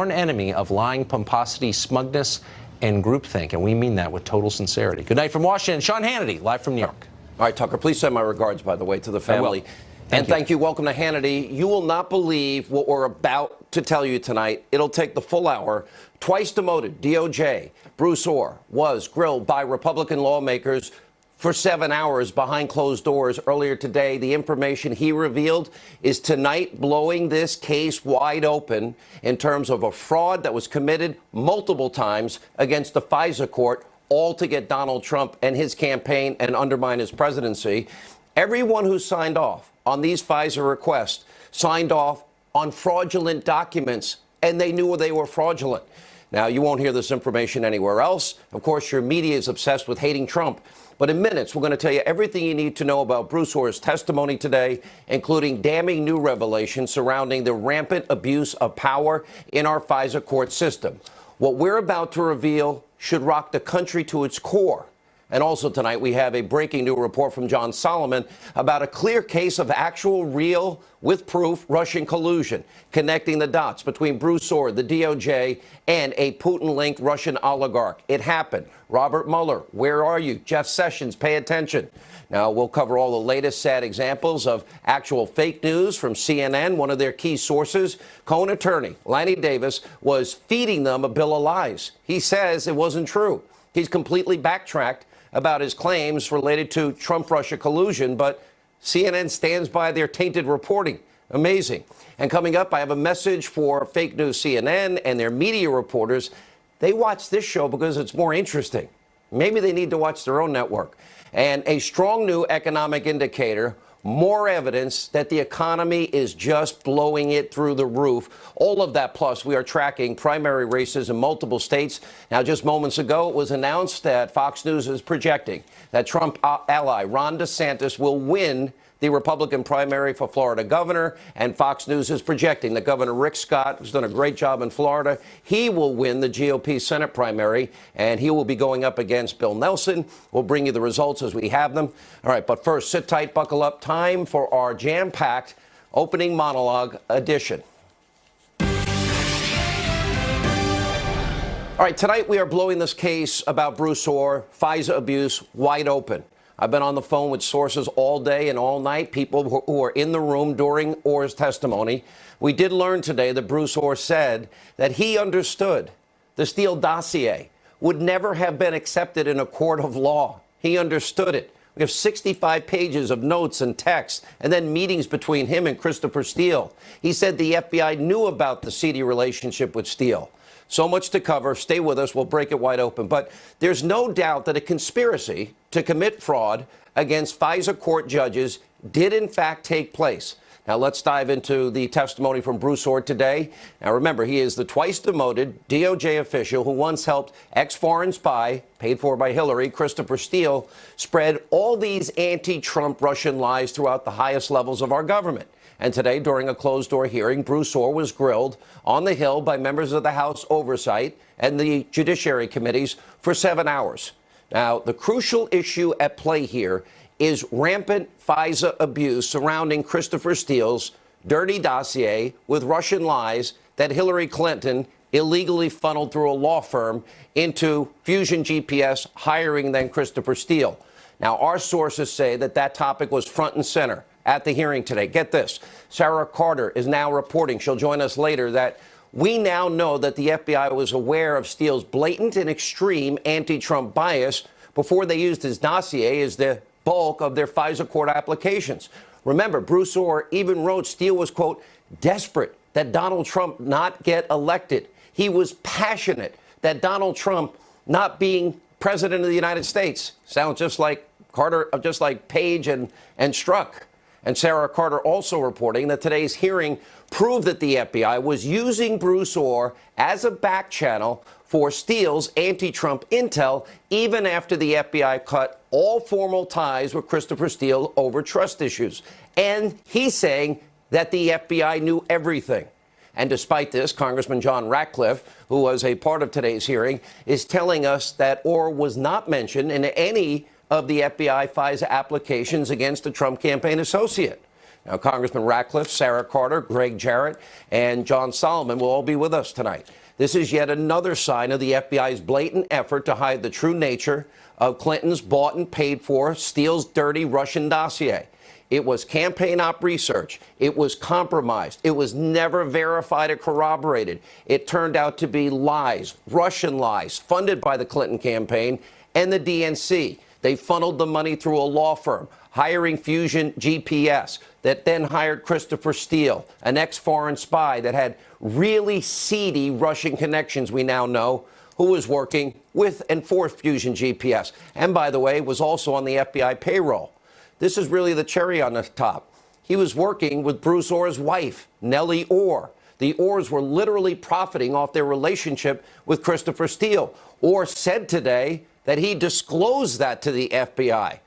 sworn enemy of lying, pomposity, smugness, and groupthink. And we mean that with total sincerity. Good night from Washington. Sean Hannity, live from New York. All right, Tucker, please send my regards, by the way, to the family. Thank you. Welcome to Hannity. You will not believe what we're about to tell you tonight. It'll take the full hour. Twice demoted DOJ Bruce Ohr was grilled by Republican lawmakers for 7 hours behind closed doors earlier today. The information he revealed is tonight blowing this case wide open in terms of a fraud that was committed multiple times against the FISA court, all to get Donald Trump and his campaign and undermine his presidency. Everyone who signed off on these FISA requests signed off on fraudulent documents, and they knew they were fraudulent. Now, you won't hear this information anywhere else. Of course, your media is obsessed with hating Trump. But in minutes, we're going to tell you everything you need to know about Bruce Ohr's testimony today, including damning new revelations surrounding the rampant abuse of power in our FISA court system. What we're about to reveal should rock the country to its core. And also tonight, we have a breaking new report from John Solomon about a clear case of actual, real, with proof, Russian collusion, connecting the dots between Bruce Ohr, the DOJ, and a Putin-linked Russian oligarch. It happened. Robert Mueller, where are you? Jeff Sessions, pay attention. Now, we'll cover all the latest sad examples of actual fake news from CNN, one of their key sources. Cohen attorney Lanny Davis was feeding them a bill of lies. He says it wasn't true. He's completely backtracked about his claims related to Trump-Russia collusion, but CNN stands by their tainted reporting. Amazing. And coming up, I have a message for fake news CNN and their media reporters. They watch this show because it's more interesting. Maybe they need to watch their own network. And a strong new economic indicator, more evidence that the economy is just blowing it through the roof. All of that, plus we are tracking primary races in multiple states. Now, just moments ago, it was announced that Fox News is projecting that Trump ally Ron DeSantis will win the Republican primary for Florida governor, and Fox News is projecting that Governor Rick Scott, who's done a great job in Florida, he will win the GOP Senate primary, and he will be going up against Bill Nelson. We'll bring you the results as we have them. All right, but first, sit tight, buckle up. Time for our jam-packed opening monologue edition. All right, tonight we are blowing this case about Bruce Ohr, FISA abuse, wide open. I've been on the phone with sources all day and all night, people who are in the room during Ohr's testimony. We did learn today that Bruce Ohr said that he understood the Steele dossier would never have been accepted in a court of law. He understood it. We have 65 pages of notes and texts, and then meetings between him and Christopher Steele. He said the FBI knew about the seedy relationship with Steele. So much to cover. Stay with us. We'll break it wide open. But there's no doubt that a conspiracy to commit fraud against FISA court judges did, in fact, take place. Now, let's dive into the testimony from Bruce Ohr today. Now, remember, he is the twice-demoted DOJ official who once helped ex-foreign spy, paid for by Hillary, Christopher Steele, spread all these anti-Trump Russian lies throughout the highest levels of our government. And today, during a closed-door hearing, Bruce Ohr was grilled on the Hill by members of the House Oversight and the Judiciary Committees for 7 hours. Now, the crucial issue at play here is rampant FISA abuse surrounding Christopher Steele's dirty dossier with Russian lies that Hillary Clinton illegally funneled through a law firm into Fusion GPS, hiring then Christopher Steele. Now, our sources say that that topic was front and center at the hearing today. Get this. Sarah Carter is now reporting, she'll join us later, that we now know that the FBI was aware of Steele's blatant and extreme anti-Trump bias before they used his dossier as the bulk of their FISA court applications. Remember, Bruce Ohr even wrote Steele was, quote, desperate that Donald Trump not get elected. He was passionate that Donald Trump not being president of the United States. Sounds just like Carter, just like Page and Strzok. And Sarah Carter also reporting that today's hearing proved that the FBI was using Bruce Ohr as a back channel for Steele's anti-Trump intel, even after the FBI cut all formal ties with Christopher Steele over trust issues. And he's saying that the FBI knew everything. And despite this, Congressman John Ratcliffe, who was a part of today's hearing, is telling us that Ohr was not mentioned in any of the FBI FISA applications against a Trump campaign associate. Now, Congressman Ratcliffe, Sarah Carter, Greg Jarrett, and John Solomon will all be with us tonight. This is yet another sign of the FBI's blatant effort to hide the true nature of Clinton's bought and paid for, Steele's dirty Russian dossier. It was campaign op research. It was compromised. It was never verified or corroborated. It turned out to be lies, Russian lies, funded by the Clinton campaign and the DNC. They funneled the money through a law firm, hiring Fusion GPS, that then hired Christopher Steele, an ex-foreign spy that had really seedy Russian connections, we now know, who was working with and for Fusion GPS, and by the way, was also on the FBI payroll. This is really the cherry on the top. He was working with Bruce Orr's wife, Nellie Orr. The Orrs were literally profiting off their relationship with Christopher Steele. Orr said today that he disclosed that to the FBI.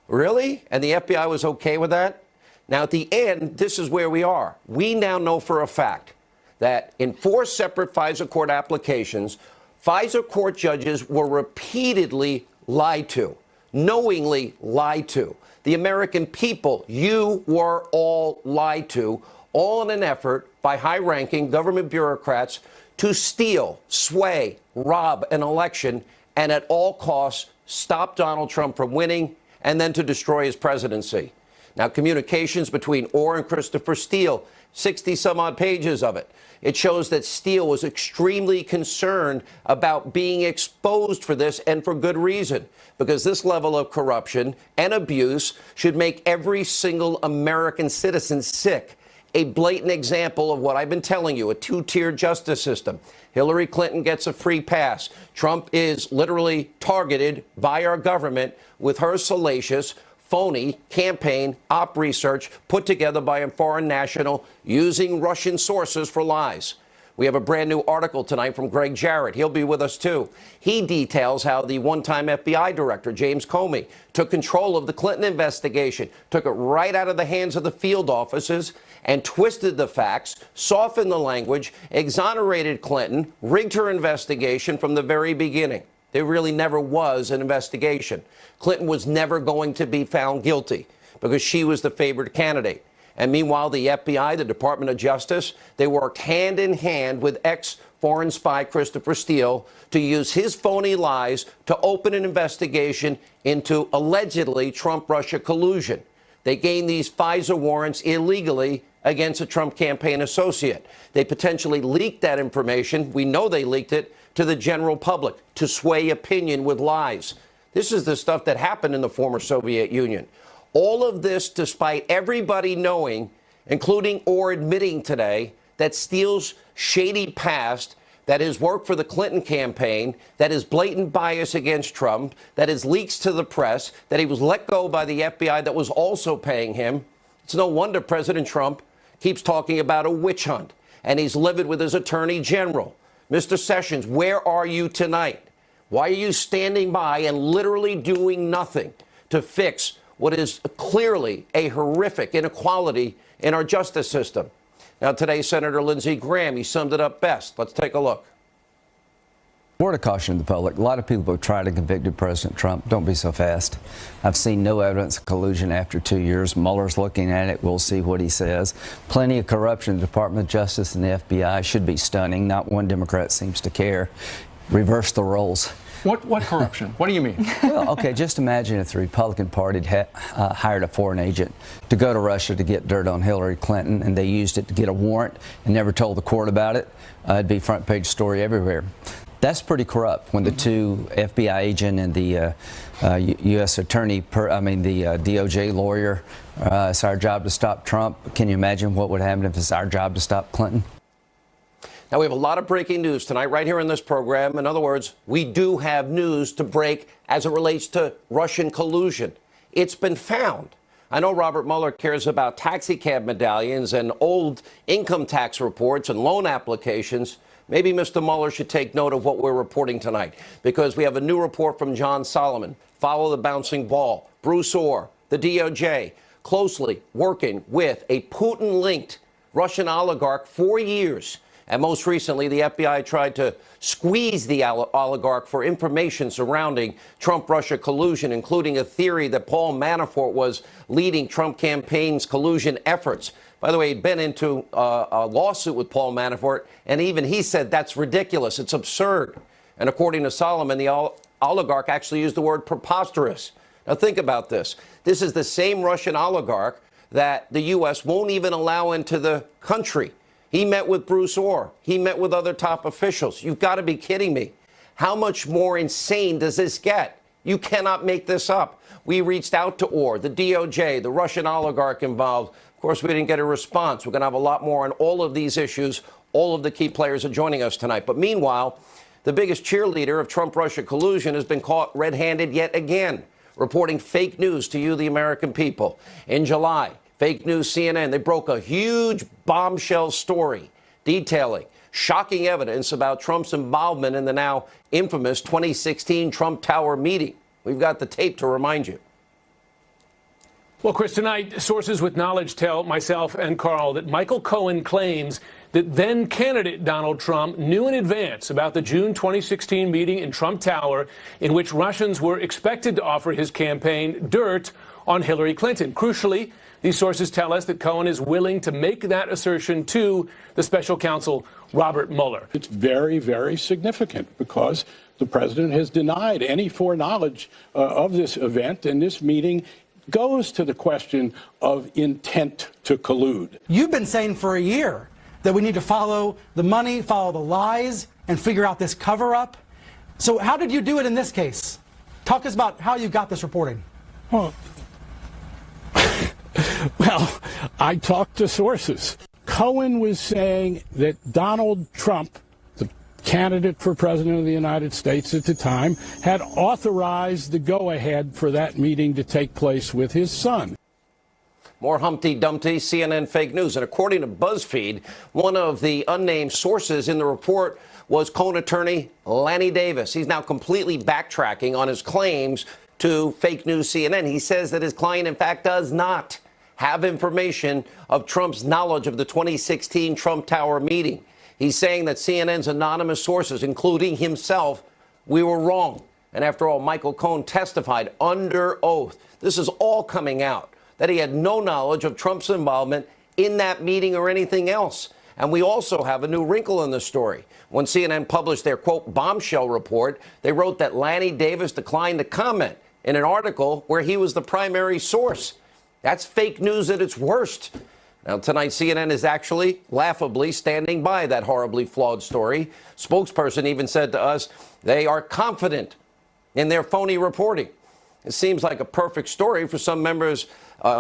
Really? And the FBI was okay with that? Now, at the end, this is where we are. We now know for a fact that in 4 separate FISA court applications, FISA court judges were repeatedly lied to, knowingly lied to. The American people, you were all lied to, all in an effort by high-ranking government bureaucrats to steal, sway, rob an election, and at all costs stop Donald Trump from winning and then to destroy his presidency. Now, communications between Orr and Christopher Steele, 60-some-odd pages of it. It shows that Steele was extremely concerned about being exposed for this, and for good reason, because this level of corruption and abuse should make every single American citizen sick. A blatant example of what I've been telling you, a 2-tier justice system. Hillary Clinton gets a free pass. Trump is literally targeted by our government with her salacious, phony campaign op research put together by a foreign national using Russian sources for lies. We have a brand new article tonight from Greg Jarrett. He'll be with us, too. He details how the one-time FBI director, James Comey, took control of the Clinton investigation, took it right out of the hands of the field offices, and twisted the facts, softened the language, exonerated Clinton, rigged her investigation from the very beginning. There really never was an investigation. Clinton was never going to be found guilty because she was the favored candidate. And meanwhile, the FBI, the Department of Justice, they worked hand in hand with ex-foreign spy Christopher Steele to use his phony lies to open an investigation into allegedly Trump-Russia collusion. They gained these FISA warrants illegally against a Trump campaign associate. They potentially leaked that information. We know they leaked it to the general public to sway opinion with lies. This is the stuff that happened in the former Soviet Union. All of this despite everybody knowing, including Orr admitting today, that Steele's shady past, that his work for the Clinton campaign, that his blatant bias against Trump, that his leaks to the press, that he was let go by the FBI that was also paying him. It's no wonder President Trump keeps talking about a witch hunt, and he's livid with his attorney general. Mr. Sessions, where are you tonight? Why are you standing by and literally doing nothing to fix what is clearly a horrific inequality in our justice system? Now, today, Senator Lindsey Graham, he summed it up best. Let's take a look. Word of caution to the public. A lot of people have tried to convict President Trump. Don't be so fast. I've seen no evidence of collusion after 2 years. Mueller's looking at it. We'll see what he says. Plenty of corruption in the Department of Justice and the FBI. Should be stunning. Not one Democrat seems to care. Reverse the roles. What corruption? What do you mean? Well, okay, just imagine if the Republican Party had hired a foreign agent to go to Russia to get dirt on Hillary Clinton, and they used it to get a warrant and never told the court about it. It'd be front page story everywhere. That's pretty corrupt when the two FBI agent and the U.S. attorney, the DOJ lawyer, it's our job to stop Trump. Can you imagine what would happen if it's our job to stop Clinton? Now, we have a lot of breaking news tonight right here in this program. In other words, we do have news to break as it relates to Russian collusion. It's been found. I know Robert Mueller cares about taxi cab medallions and old income tax reports and loan applications. Maybe Mr. Mueller should take note of what we're reporting tonight, because we have a new report from John Solomon. Follow the bouncing ball. Bruce Orr, the DOJ, closely working with a Putin-linked Russian oligarch for years. And most recently, the FBI tried to squeeze the oligarch for information surrounding Trump-Russia collusion, including a theory that Paul Manafort was leading Trump campaign's collusion efforts. By the way, he'd been into a lawsuit with Paul Manafort, and even he said that's ridiculous. It's absurd. And according to Solomon, the oligarch actually used the word preposterous. Now think about this. This is the same Russian oligarch that the U.S. won't even allow into the country. He met with Bruce Orr. He met with other top officials. You've got to be kidding me. How much more insane does this get? You cannot make this up. We reached out to Orr, the DOJ, the Russian oligarch involved. Of course, we didn't get a response. We're going to have a lot more on all of these issues. All of the key players are joining us tonight. But meanwhile, the biggest cheerleader of Trump-Russia collusion has been caught red-handed yet again, reporting fake news to you, the American people. In July, fake news CNN, they broke a huge bombshell story detailing shocking evidence about Trump's involvement in the now infamous 2016 Trump Tower meeting. We've got the tape to remind you. Well, Chris, tonight, sources with knowledge tell myself and Carl that Michael Cohen claims that then-candidate Donald Trump knew in advance about the June 2016 meeting in Trump Tower in which Russians were expected to offer his campaign dirt on Hillary Clinton. Crucially, these sources tell us that Cohen is willing to make that assertion to the special counsel Robert Mueller. It's very, very significant because the president has denied any foreknowledge of this event, and this meeting goes to the question of intent to collude. You've been saying for a year that we need to follow the money, follow the lies, and figure out this cover-up. So how did you do it in this case? Talk us about how you got this reporting. Well, I talked to sources. Cohen was saying that Donald Trump, the candidate for president of the United States at the time, had authorized the go-ahead for that meeting to take place with his son. More Humpty Dumpty, CNN fake news. And according to BuzzFeed, one of the unnamed sources in the report was Cohen attorney Lanny Davis. He's now completely backtracking on his claims to fake news CNN. He says that his client, in fact, does not have information of Trump's knowledge of the 2016 Trump Tower meeting. He's saying that CNN's anonymous sources, including himself, we were wrong. And after all, Michael Cohen testified under oath. This is all coming out, that he had no knowledge of Trump's involvement in that meeting or anything else. And we also have a new wrinkle in the story. When CNN published their, quote, bombshell report, they wrote that Lanny Davis declined to comment in an article where he was the primary source. That's fake news at its worst. Now, tonight, CNN is actually laughably standing by that horribly flawed story. Spokesperson even said to us they are confident in their phony reporting. It seems like a perfect story for some members,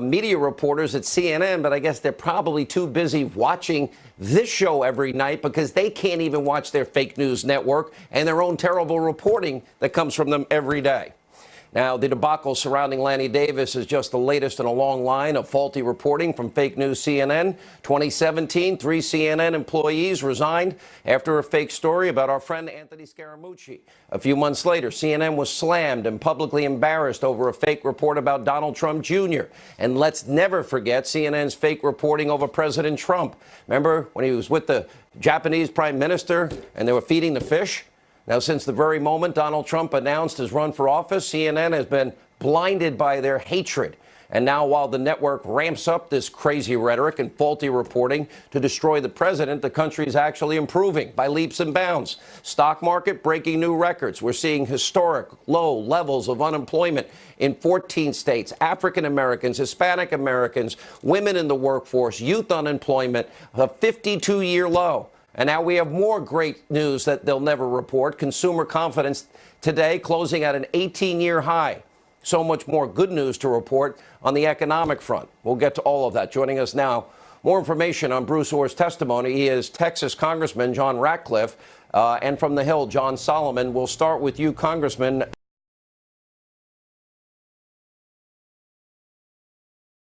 media reporters at CNN, but I guess they're probably too busy watching this show every night because they can't even watch their fake news network and their own terrible reporting that comes from them every day. Now, the debacle surrounding Lanny Davis is just the latest in a long line of faulty reporting from fake news CNN. 2017, 3 CNN employees resigned after a fake story about our friend Anthony Scaramucci. A few months later, CNN was slammed and publicly embarrassed over a fake report about Donald Trump Jr. And let's never forget CNN's fake reporting over President Trump. Remember when he was with the Japanese prime minister and they were feeding the fish? Now, since the very moment Donald Trump announced his run for office, CNN has been blinded by their hatred. And now, while the network ramps up this crazy rhetoric and faulty reporting to destroy the president, the country is actually improving by leaps and bounds. Stock market breaking new records. We're seeing historic low levels of unemployment in 14 states. African Americans, Hispanic Americans, women in the workforce, youth unemployment, a 52-year low. And now we have more great news that they'll never report. Consumer confidence today closing at an 18-year high. So much more good news to report on the economic front. We'll get to all of that. Joining us now, more information on Bruce Orr's testimony. He is Texas Congressman John Ratcliffe and from the Hill, John Solomon. We'll start with you, Congressman.